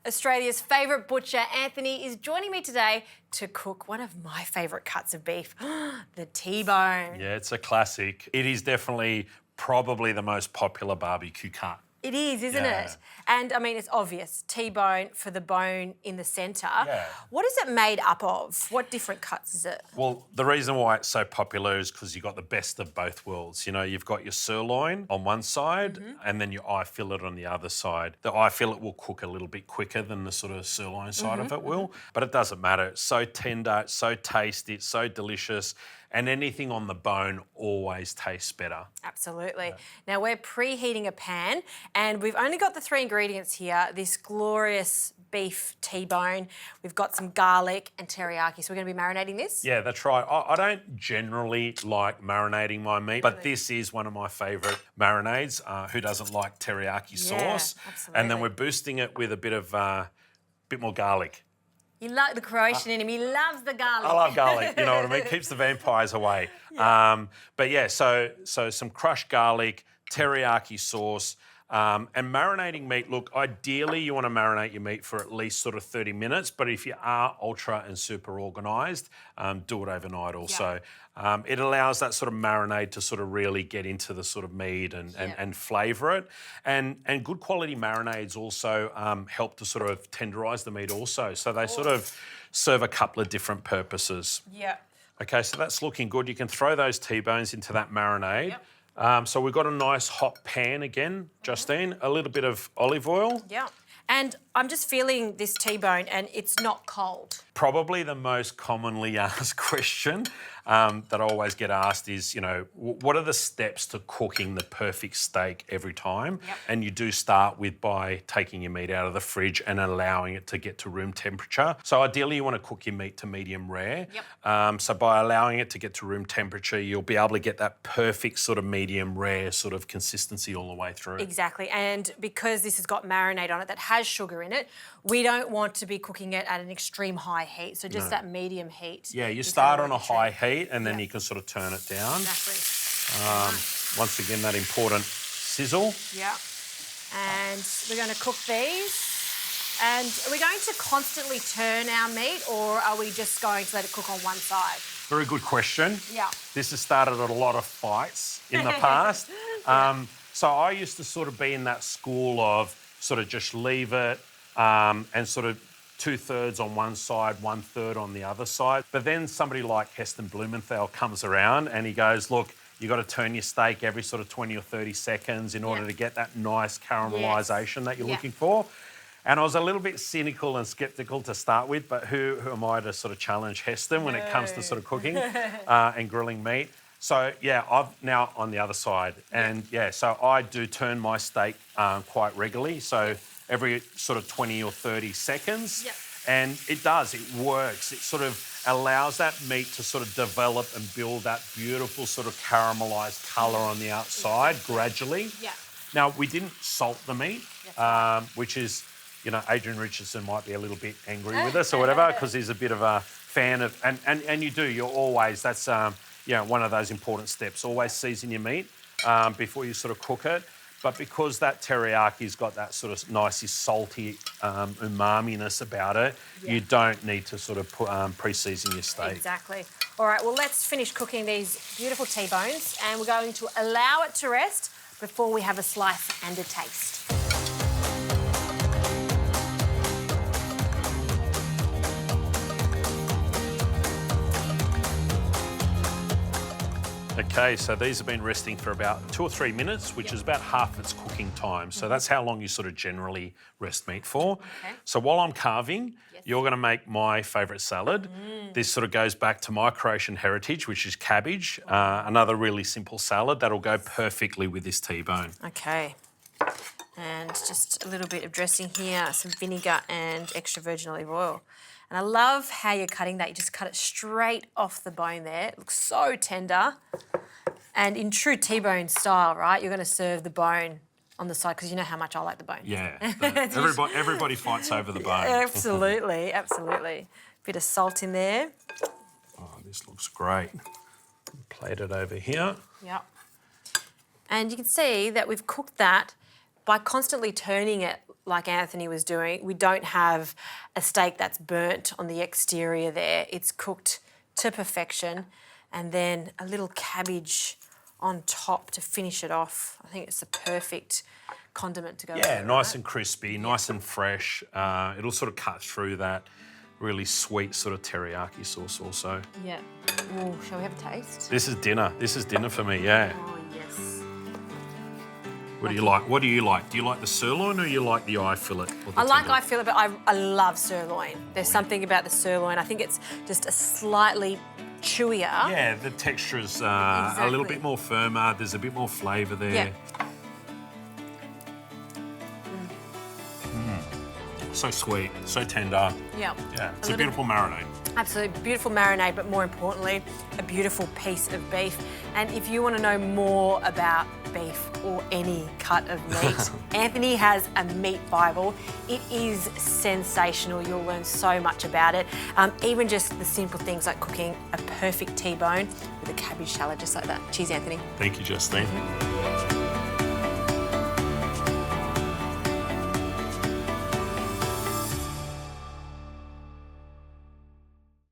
Australia's favourite butcher, Anthony, is joining me today to cook one of my favourite cuts of beef, the T-bone. Yeah, it's a classic. It is definitely probably the most popular barbecue cut. It is, isn't it? And, I mean, it's obvious. T-bone for the bone in the centre. Yeah. What is it made up of? What different cuts is it? Well, the reason why it's so popular is because you've got the best of both worlds. You know, you've got your sirloin on one side and then your eye fillet on the other side. The eye fillet will cook a little bit quicker than the sort of sirloin side of it will, but it doesn't matter. It's so tender, it's so tasty, it's so delicious. And anything on the bone always tastes better. Absolutely. Yeah. Now, we're preheating a pan and we've only got the 3 ingredients here, this glorious beef T-bone. We've got some garlic and teriyaki. So we're going to be marinating this? Yeah, that's right. I don't generally like marinating my meat, but this is one of my favourite marinades. Who doesn't like teriyaki sauce? Absolutely. And then we're boosting it with a bit more garlic. You like the Croatian in him. He loves the garlic. I love garlic, you know what I mean? Keeps the vampires away. Yeah. But yeah, so some crushed garlic, teriyaki sauce, and marinating meat. Look, ideally you want to marinate your meat for at least sort of 30 minutes, but if you are ultra and super organised, do it overnight also. Yeah. It allows that sort of marinade to sort of really get into the sort of meat and flavour it. And good quality marinades also help to sort of tenderise the meat also. So they sort of serve a couple of different purposes. Yeah. Okay, so that's looking good. You can throw those T-bones into that marinade. Yep. So we've got a nice hot pan again, Justine, a little bit of olive oil. Yeah. And I'm just feeling this T-bone and it's not cold. Probably the most commonly asked question that I always get asked is, you know, what are the steps to cooking the perfect steak every time? Yep. And you do start by taking your meat out of the fridge and allowing it to get to room temperature. So ideally you want to cook your meat to medium rare. Yep. So by allowing it to get to room temperature, you'll be able to get that perfect sort of medium rare sort of consistency all the way through. Exactly. And because this has got marinade on it that has sugar in it, we don't want to be cooking it at an extreme high heat. So just that medium heat. Yeah, you start on a high heat and then you can sort of turn it down. Exactly. Once again, that important sizzle. Yeah. And we're going to cook these. And are we going to constantly turn our meat or are we just going to let it cook on one side? Very good question. Yeah. This has started a lot of fights in the past. So I used to sort of be in that school of sort of just leave it and sort of 2/3 on one side, 1/3 on the other side. But then somebody like Heston Blumenthal comes around and he goes, look, you got to turn your steak every sort of 20 or 30 seconds in order to get that nice caramelisation that you're looking for. And I was a little bit cynical and sceptical to start with, but who am I to sort of challenge Heston when it comes to sort of cooking and grilling meat? So, yeah, I'm now on the other side. And, so I do turn my steak quite regularly. So every sort of 20 or 30 seconds. Yep. And it works. It sort of allows that meat to sort of develop and build that beautiful sort of caramelised colour on the outside gradually. Yeah. Now, we didn't salt the meat, which is, you know, Adrian Richardson might be a little bit angry with us or whatever because he's a bit of a fan of, and you're always, that's, one of those important steps. Always season your meat before you sort of cook it. But because that teriyaki's got that sort of nicey salty umami-ness about it, you don't need to sort of pre-season your steak. Exactly. All right, well, let's finish cooking these beautiful T-bones and we're going to allow it to rest before we have a slice and a taste. Okay, so these have been resting for about 2 or 3 minutes, which is about half its cooking time. So that's how long you sort of generally rest meat for. Okay. So while I'm carving, you're going to make my favourite salad. This sort of goes back to my Croatian heritage, which is cabbage. Another really simple salad that'll go perfectly with this T-bone. Okay. And just a little bit of dressing here, some vinegar and extra virgin olive oil. And I love how you're cutting that. You just cut it straight off the bone there. It looks so tender. And in true T-bone style, right, you're going to serve the bone on the side because you know how much I like the bone. Yeah. Everybody fights over the bone. Absolutely, absolutely. Bit of salt in there. Oh, this looks great. Plate it over here. Yep. And you can see that we've cooked that by constantly turning it like Anthony was doing. We don't have a steak that's burnt on the exterior there. It's cooked to perfection, and then a little cabbage on top to finish it off. I think it's the perfect condiment to go with Yeah, it, nice right? and crispy, nice and fresh. It'll sort of cut through that really sweet sort of teriyaki sauce also. Yeah. Ooh, shall we have a taste? This is dinner. This is dinner for me, yeah. Oh, yes. What do you like? What do you like? Do you like the sirloin or you like the eye fillet? Or the I like tender? eye fillet, but I love sirloin. There's something about the sirloin. I think it's just a slightly chewier. Yeah, the texture is a little Exactly. bit more firmer. There's a bit more flavour there. Yeah. So sweet, so tender. Yeah. Yeah, it's a little- beautiful marinade. Absolutely beautiful marinade, but more importantly, a beautiful piece of beef. And if you want to know more about beef or any cut of meat, Anthony has a meat Bible. It is sensational. You'll learn so much about it. Even just the simple things like cooking a perfect T-bone with a cabbage salad, just like that. Cheers, Anthony. Thank you, Justine.